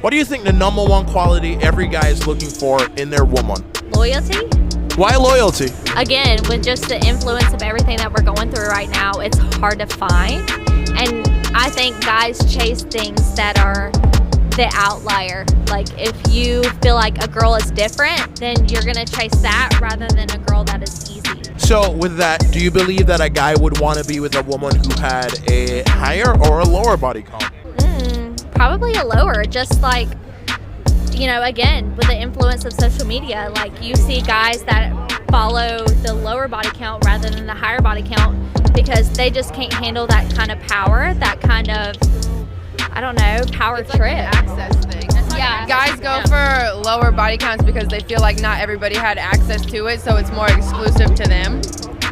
What do you think the number one quality every guy is looking for in their woman? Loyalty. Why loyalty? Again, with just the influence of everything that we're going through right now, it's hard to find. And I think guys chase things that are the outlier. Like if you feel like a girl is different, then you're gonna chase that rather than a girl that is easy. So with that, do you believe that a guy would want to be with a woman who had a higher or a lower body count? Probably a lower, just like, you know, again, with the influence of social media, like you see guys that follow the lower body count rather than the higher body count because they just can't handle that kind of power, that kind of, I don't know, power trip. Like an access thing. Yeah. Guys go for lower body counts because they feel like not everybody had access to it, so it's more exclusive to them.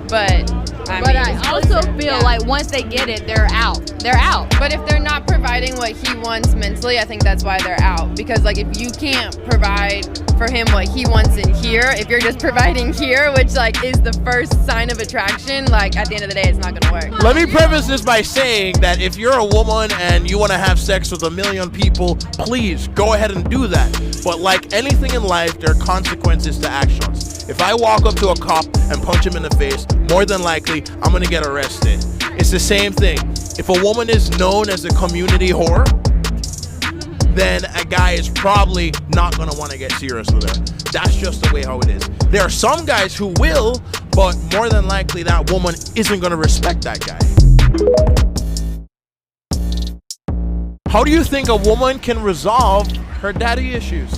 But I also feel like once they get it, they're out. They're out. But if they're not providing what he wants mentally, I think that's why they're out. Because like if you can't provide for him what he wants in here, if you're just providing here, which like is the first sign of attraction, like at the end of the day, it's not gonna work. Let me preface this by saying that if you're a woman and you want to have sex with a million people, please go ahead and do that. But like anything in life, there are consequences to actions. If I walk up to a cop and punch him in the face, more than likely, I'm gonna get arrested. It's the same thing. If a woman is known as a community whore, then a guy is probably not gonna wanna get serious with her. That's just the way how it is. There are some guys who will, but more than likely that woman isn't gonna respect that guy. How do you think a woman can resolve her daddy issues?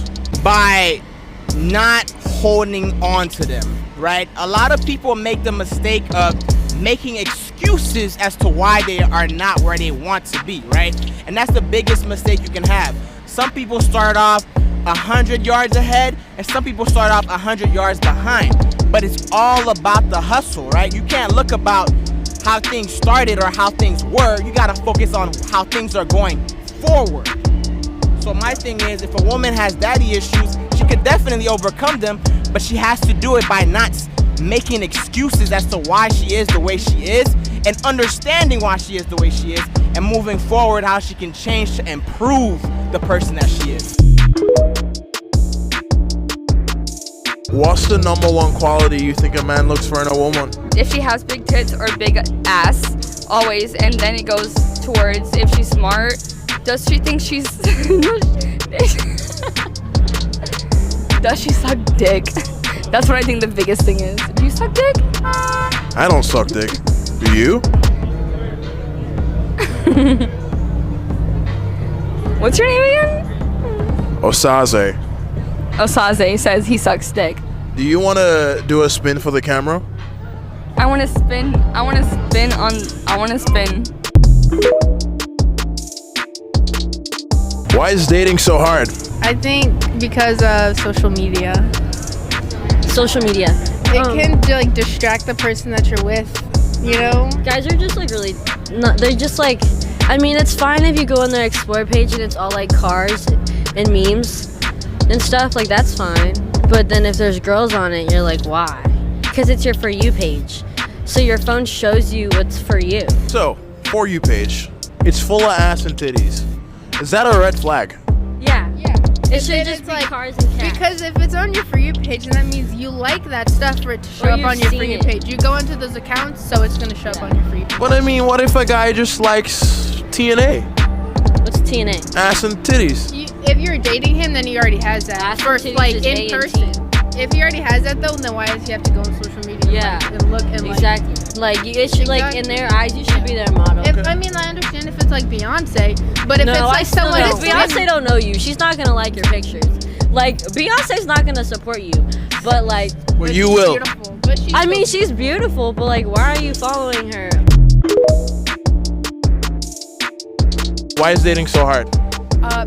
By not holding on to them, right? A lot of people make the mistake of making excuses as to why they are not where they want to be, right? And that's the biggest mistake you can have. Some people start off 100 yards ahead and some people start off 100 yards behind, but it's all about the hustle, right? You can't look about how things started or how things were. You gotta focus on how things are going forward. So my thing is, if a woman has daddy issues, she could definitely overcome them, but she has to do it by not making excuses as to why she is the way she is, and understanding why she is the way she is, and moving forward how she can change to improve the person that she is. What's the number one quality you think a man looks for in a woman? If she has big tits or big ass, always, and then it goes towards if she's smart. Does she think she's... Does she suck dick? That's what I think the biggest thing is. Do you suck dick? I don't suck dick. Do you? What's your name again? Osaze. Osaze says he sucks dick. Do you want to do a spin for the camera? I want to spin. I want to spin. Why is dating so hard? I think because of social media. Social media. It can like distract the person that you're with, you know? Guys are just like really, they're just like, I mean, it's fine if you go on their explore page and it's all like cars and memes and stuff, like that's fine. But then if there's girls on it, you're like, why? Because it's your For You page. So your phone shows you what's for you. So, For You page, it's full of ass and titties. Is that a red flag? Yeah. Yeah. It should just be like, cars and cats. Because if it's on your For You page, then that means you like that stuff for it to show Or up you've on your For seen You it. page. You go into those accounts, so it's going to show up on your For You page. But I mean, what if a guy just likes TNA? What's TNA? Ass and titties. If you're dating him, then he already has that. Ass and First, titties like is in A and person. T. If he already has that though, then why does he have to go on social media? Yeah. And look and Exactly. Like, it should, like, in their eyes, you should be their model. I mean, I understand if it's like Beyonce, but if No, it's I like still someone don't. Beyonce don't know you. She's not gonna like your pictures. Like, Beyonce's not gonna support you. But like, Well, you will. Beautiful, but she's I mean, she's beautiful, but like, why are you following her? Why is dating so hard?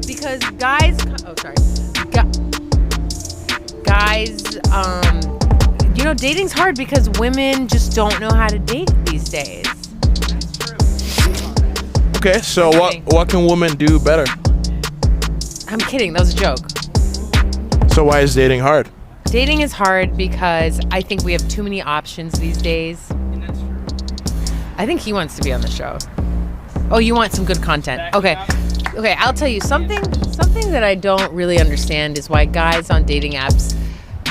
Because guys, you know, dating's hard because women just don't know how to date these days. Okay, so what can women do better? I'm kidding, that was a joke. So why is dating hard? Dating is hard because I think we have too many options these days. I think he wants to be on the show. Oh, you want some good content. Okay. Okay, I'll tell you something that I don't really understand is why guys on dating apps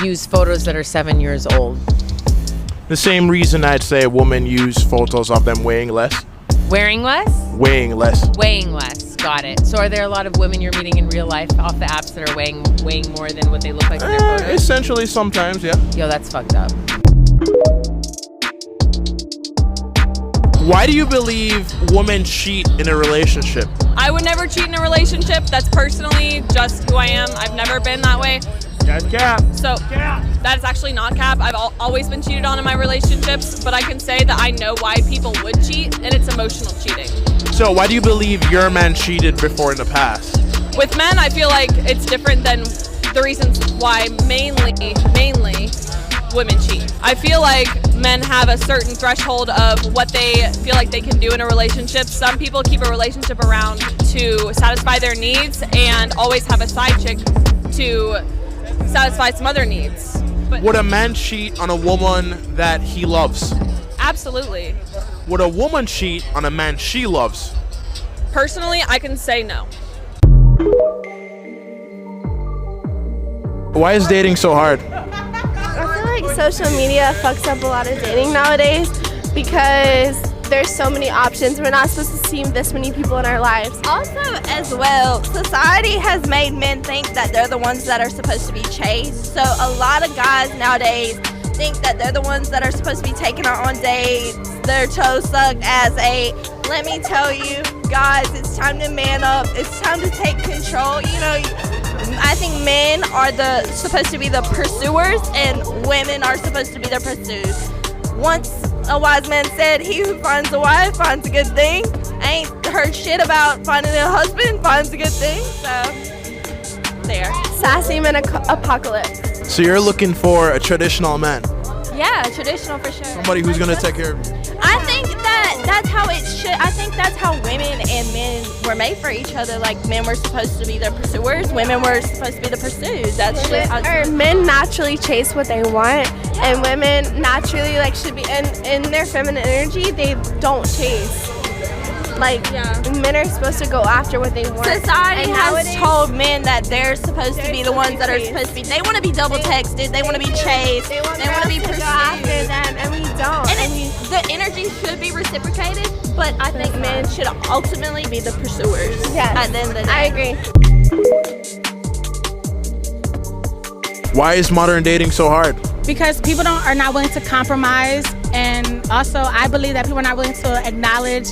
use photos that are 7 years old. The same reason I'd say a woman use photos of them weighing less. Wearing less? Weighing less. Weighing less. Got it. So are there a lot of women you're meeting in real life off the apps that are weighing more than what they look like in their photos? Essentially, sometimes, yeah. Yo, that's fucked up. Why do you believe women cheat in a relationship? I would never cheat in a relationship. That's personally just who I am. I've never been that way. That's cap. So that's actually not cap. I've always been cheated on in my relationships, but I can say that I know why people would cheat, and it's emotional cheating. So why do you believe your man cheated before in the past? With men, I feel like it's different than the reasons why mainly women cheat. I feel like men have a certain threshold of what they feel like they can do in a relationship. Some people keep a relationship around to satisfy their needs and always have a side chick to satisfy some other needs. But Would a man cheat on a woman that he loves? absolutely. Would a woman cheat on a man she loves? Personally, I can say no. Why is dating so hard? I feel like social media fucks up a lot of dating nowadays because there's so many options. We're not supposed to see this many people in our lives. Also, as well, society has made men think that they're the ones that are supposed to be chased. So a lot of guys nowadays think that they're the ones that are supposed to be taken out on dates. Their toes sucked as a, let me tell you, guys, it's time to man up. It's time to take control. You know, I think men are supposed to be the pursuers and women are supposed to be the pursued. Once a wise man said, he who finds a wife finds a good thing. I ain't heard shit about finding a husband finds a good thing, so there. Sassy men apocalypse. So you're looking for a traditional man, Yeah, traditional for sure. somebody who's gonna take care of you. I think that's how it should. I think that's how women and men were made for each other. Like men were supposed to be the pursuers, women were supposed to be the pursued. That's just how Men naturally chase what they want, and women naturally should be in their feminine energy. They don't chase. Men are supposed to go after what they want. Society And has nowadays- told men that they're supposed to be the ones that are supposed to be. They want to be double texted. They want to be chased. They want to be us pursued. go after them, and we don't. The energy should be reciprocated, but I think men should ultimately be the pursuers. Yes. At the end of the day. I agree. Why is modern dating so hard? Because people are not willing to compromise, and also I believe that people are not willing to acknowledge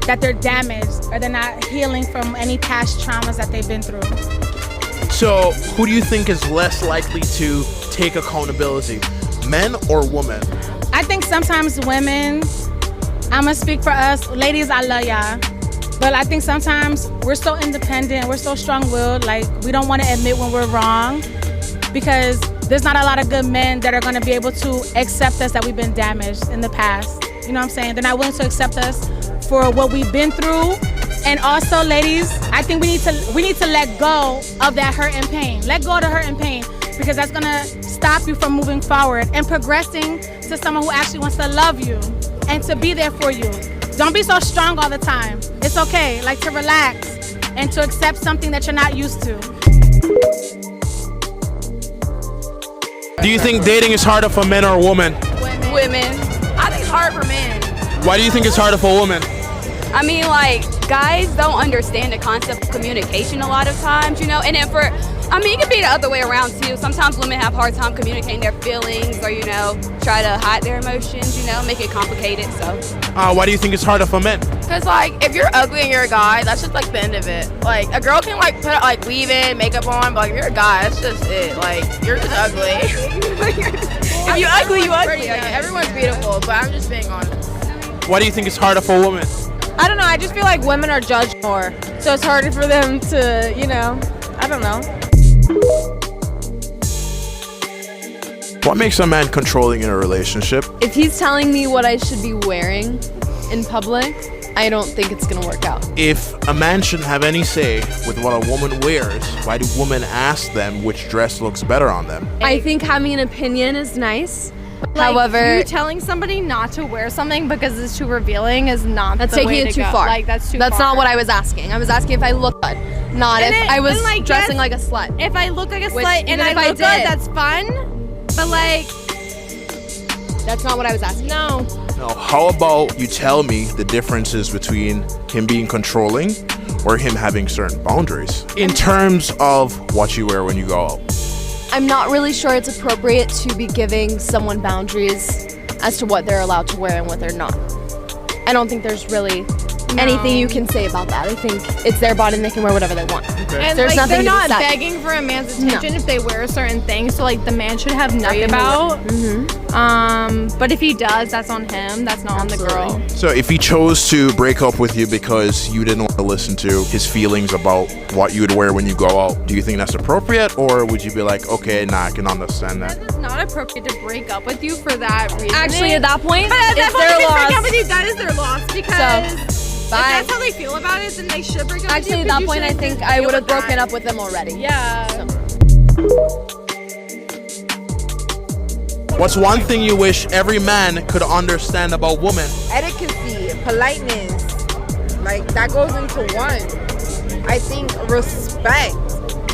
that they're damaged or they're not healing from any past traumas that they've been through. So who do you think is less likely to take accountability, men or women? I think sometimes women, I'm gonna speak for us, ladies, I love y'all, but I think sometimes we're so independent, we're so strong-willed, we don't want to admit when we're wrong, because there's not a lot of good men that are gonna be able to accept us that we've been damaged in the past. You know what I'm saying? They're not willing to accept us for what we've been through. And also, ladies, I think we need to let go of that hurt and pain. Let go of the hurt and pain, because that's gonna stop you from moving forward and progressing to someone who actually wants to love you and to be there for you. Don't be so strong all the time. It's okay, to relax and to accept something that you're not used to. Do you think dating is harder for men or women? Women. I think it's hard for men. Why do you think it's harder for women? I mean, guys don't understand the concept of communication a lot of times, and then it can be the other way around too. Sometimes women have a hard time communicating their feelings or, try to hide their emotions, make it complicated, so. Why do you think it's harder for men? Because, if you're ugly and you're a guy, that's just, the end of it. A girl can, put, weave in, makeup on, but, if you're a guy, that's just it. You're just ugly. If you're ugly, you ugly. Everyone's beautiful, but I'm just being honest. Why do you think it's harder for women? I don't know. I just feel like women are judged more. So it's harder for them to, I don't know. What makes a man controlling in a relationship? If he's telling me what I should be wearing in public, I don't think it's going to work out. If a man shouldn't have any say with what a woman wears, why do women ask them which dress looks better on them? I think having an opinion is nice. However, you telling somebody not to wear something because it's too revealing is not That's the way taking to it too go. far. That's too That's far. not what I was asking. I was asking if I look good. Not And if it- I was and, like, dressing yes, like a slut. If I look like a Which, slut and even I if I look good, did. that's fun. But like, That's not what I was asking. no. Now, how about you tell me the differences between him being controlling or him having certain boundaries in terms of what you wear when you go out? I'm not really sure it's appropriate to be giving someone boundaries as to what they're allowed to wear and what they're not. I don't think there's really anything you can say about that. I think it's their body and they can wear whatever they want. And There's like, nothing they're to be not said. begging for a man's No. attention if they wear certain things. So like the man should have nothing Nothing about. Mm-hmm. But if he does, that's on him. That's not on the girl. So if he chose to break up with you because you didn't want to listen to his feelings about what you would wear when you go out, do you think that's appropriate, or would you be like, okay, nah, I can understand that? It's not appropriate to break up with you for that reason. Actually, at that point, but at that it's point, their if they break loss. up with you, that is their loss because. If Bye. that's how they feel about it, then they should break up Actually, with at you. that point, I think I would have broken up with them already. Yeah. What's one thing you wish every man could understand about women? Etiquette, politeness, like that goes into one. I think respect.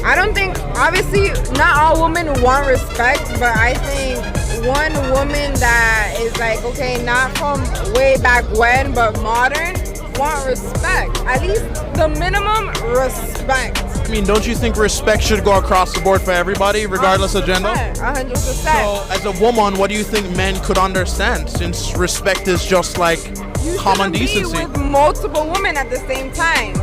I don't think, obviously, not all women want respect, but I think one woman that is like, okay, not from way back when, but modern, want respect. At least the minimum respect. I mean, don't you think respect should go across the board for everybody, regardless of gender? 100%. So, as a woman, what do you think men could understand, since respect is just like You common shouldn't decency? be with multiple women at the same time.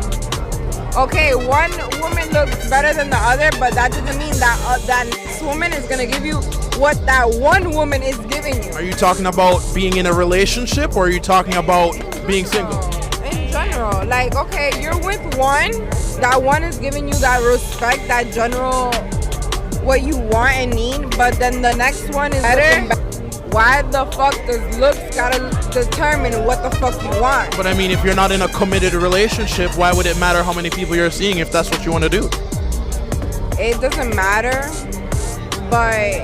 Okay, one woman looks better than the other, but that doesn't mean that that next woman is gonna give you what that one woman is giving you. Are you talking about being in a relationship, or are you talking about being single? In general, like, okay, you're with one, that one is giving you that respect, that general what you want and need, but then the next one is better. Why the fuck does looks gotta determine what the fuck you want? But I mean, if you're not in a committed relationship, why would it matter how many people you're seeing if that's what you want to do? It doesn't matter, but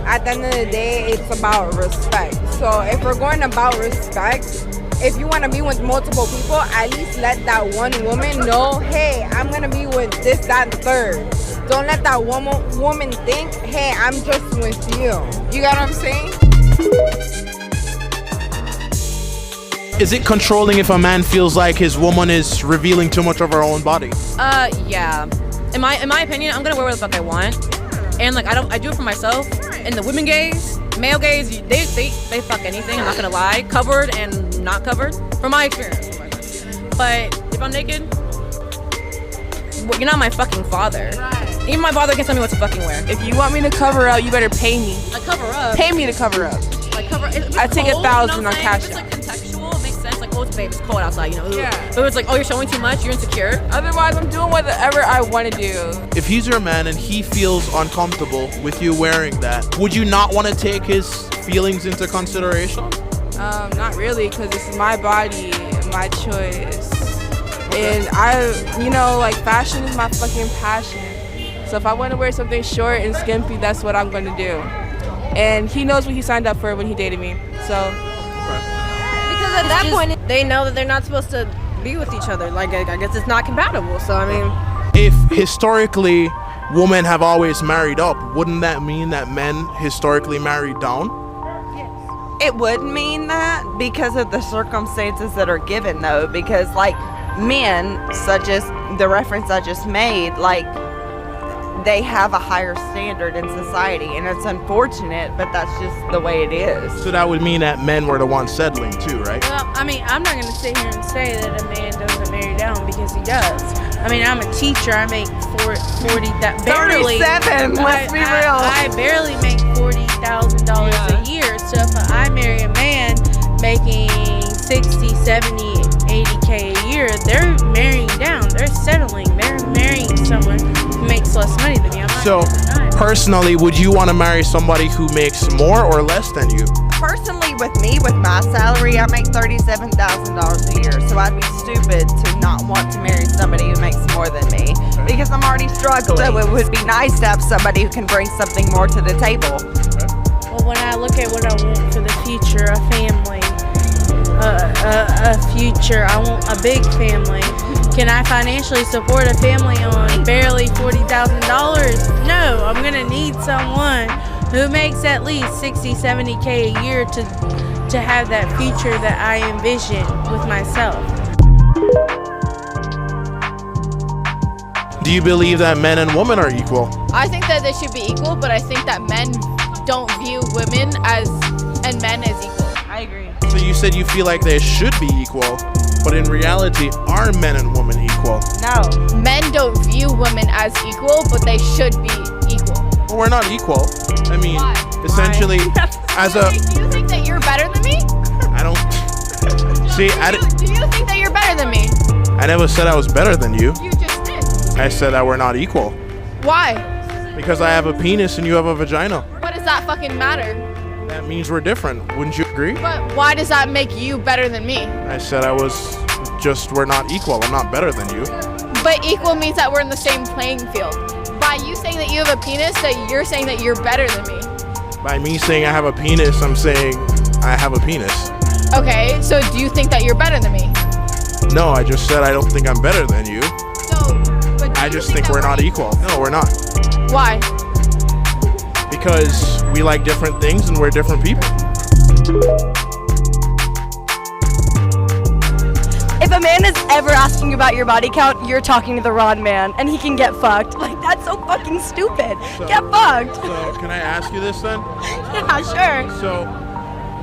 at the end of the day, it's about respect. So if we're going about respect, if you want to be with multiple people, at least let that one woman know, hey, I'm going to be with this, that, and third. Don't let that woman think, hey, I'm just with you. You got what I'm saying? Is it controlling if a man feels like his woman is revealing too much of her own body? Yeah. In my opinion, I'm gonna wear what the fuck I want, and like I do it for myself. And the women gays, male gays, they fuck anything. I'm not gonna lie, covered and not covered, from my experience. But if I'm naked, well, you're not my fucking father. Right. Even my father can tell me what to fucking wear. If you want me to cover up, you better pay me. I cover up. Pay me to cover up. Like cover. I take cold, 1,000 you know on what I'm Cash saying? App. If it's like contextual, it makes sense. Like, oh, it's babe, it's cold outside, you know. Yeah. But it's like, oh, you're showing too much, you're insecure. Otherwise, I'm doing whatever I want to do. If he's your man and he feels uncomfortable with you wearing that, would you not want to take his feelings into consideration? Not really, because this is my body, my choice. And like fashion is my fucking passion. So if I want to wear something short and skimpy, that's what I'm going to do. And he knows what he signed up for when he dated me. So. Because at that point, they know that they're not supposed to be with each other. Like, I guess it's not compatible. So, I mean. If historically women have always married up, wouldn't that mean that men historically married down? It would mean that because of the circumstances that are given, though, because like men, such as the reference I just made, like they have a higher standard in society, and it's unfortunate, but that's just the way it is. So that would mean that men were the ones settling too, right? Well, I mean, I'm not going to sit here and say that a man doesn't marry down, because he does. I mean, I'm a teacher. I make 40 that barely. 37, let's be real. I barely make $40,000 a year. So if I marry a man making 60, 70, 80K a year, they're marrying down. They're settling. They're marrying someone who makes less money than me. So personally, would you want to marry somebody who makes more or less than you? Personally, with me, with my salary, I make $37,000 a year. So I'd be stupid to not want to marry somebody who makes more than me, because I'm already struggling. So it would be nice to have somebody who can bring something more to the table. Well, when I look at what I want for the future, a family, a future. I want a big family. Can I financially support a family on barely $40,000? No, I'm gonna need someone who makes at least 60, 70K a year to have that future that I envision with myself. Do you believe that men and women are equal? I think that they should be equal, but I think that men don't view women and men as equal. I agree. So you said you feel like they should be equal, but in reality, are men and women equal? No. Men don't view women as equal, but they should be equal. Well, we're not equal. I mean, essentially, as a... Do you think that you're better than me? I don't... See, Do you think that you're better than me? I never said I was better than you. You just did. I said that we're not equal. Why? Because I have a penis and you have a vagina. What does that fucking matter? That means we're different. Wouldn't you agree? But why does that make you better than me? I said we're not equal. I'm not better than you. But equal means that we're in the same playing field. By you saying that you have a penis, that you're saying that you're better than me. By me saying I have a penis, I'm saying I have a penis. Okay, so do you think that you're better than me? No, I just said I don't think I'm better than you. But I just think we're not equal. No, we're not. Why? Because we like different things and we're different people. If a man is ever asking about your body count, you're talking to the wrong man, and he can get fucked. Like, that's so fucking stupid. Get fucked. So, can I ask you this then? Yeah, sure. So,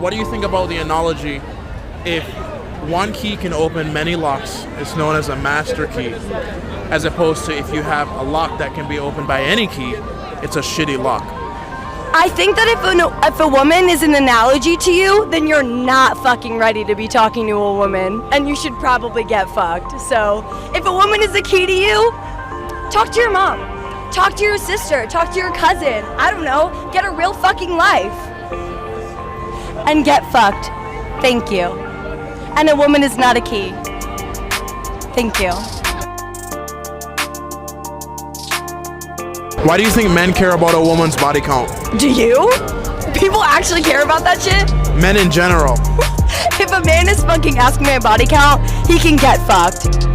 what do you think about the analogy? If one key can open many locks, it's known as a master key, as opposed to if you have a lock that can be opened by any key, it's a shitty lock. I think that if a woman is an analogy to you, then you're not fucking ready to be talking to a woman, and you should probably get fucked. So, if a woman is a key to you, talk to your mom, talk to your sister, talk to your cousin. I don't know, get a real fucking life. And get fucked. Thank you. And a woman is not a key. Thank you. Why do you think men care about a woman's body count? Do you? People actually care about that shit? Men in general. If a man is fucking asking my body count, he can get fucked.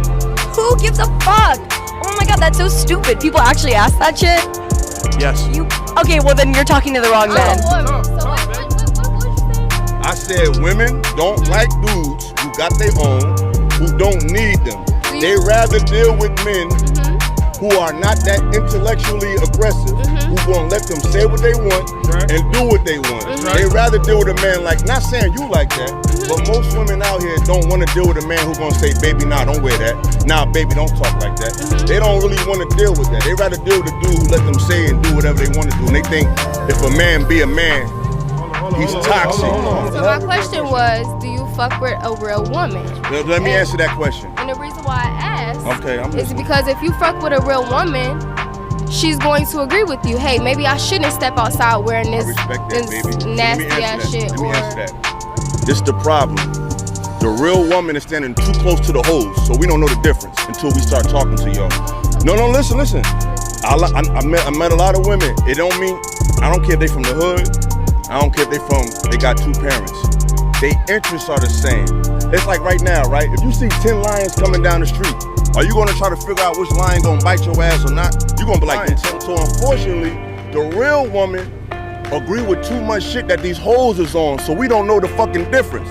Who gives a fuck? Oh my god, that's so stupid. People actually ask that shit? Yes. Okay, well then you're talking to the wrong man. I said women don't like dudes who got their own, who don't need them. They rather deal with men who are not that intellectually aggressive, who gonna let them say what they want and do what they want. They rather deal with a man like, not saying you like that, but most women out here don't want to deal with a man who's gonna say, baby, nah, don't wear that. Nah, baby, don't talk like that. They don't really want to deal with that. They rather deal with a dude who let them say and do whatever they want to do. And they think if a man be a man, he's toxic. So my question was, do you fuck with a real woman? Let me answer that question. And the reason why I asked is listening. because if you fuck with a real woman, she's going to agree with you. Hey, maybe I shouldn't step outside wearing this, nasty ass shit. Let me answer that. This the problem. The real woman is standing too close to the hoes, so we don't know the difference until we start talking to y'all. No, listen. I met a lot of women. It don't mean, I don't care if they from the hood. I don't care if they got two parents. Their interests are the same. It's like right now, right? If you see 10 lions coming down the street, are you gonna try to figure out which lion gonna bite your ass or not? You're gonna be like, so unfortunately, the real woman agree with too much shit that these hoes is on, so we don't know the fucking difference.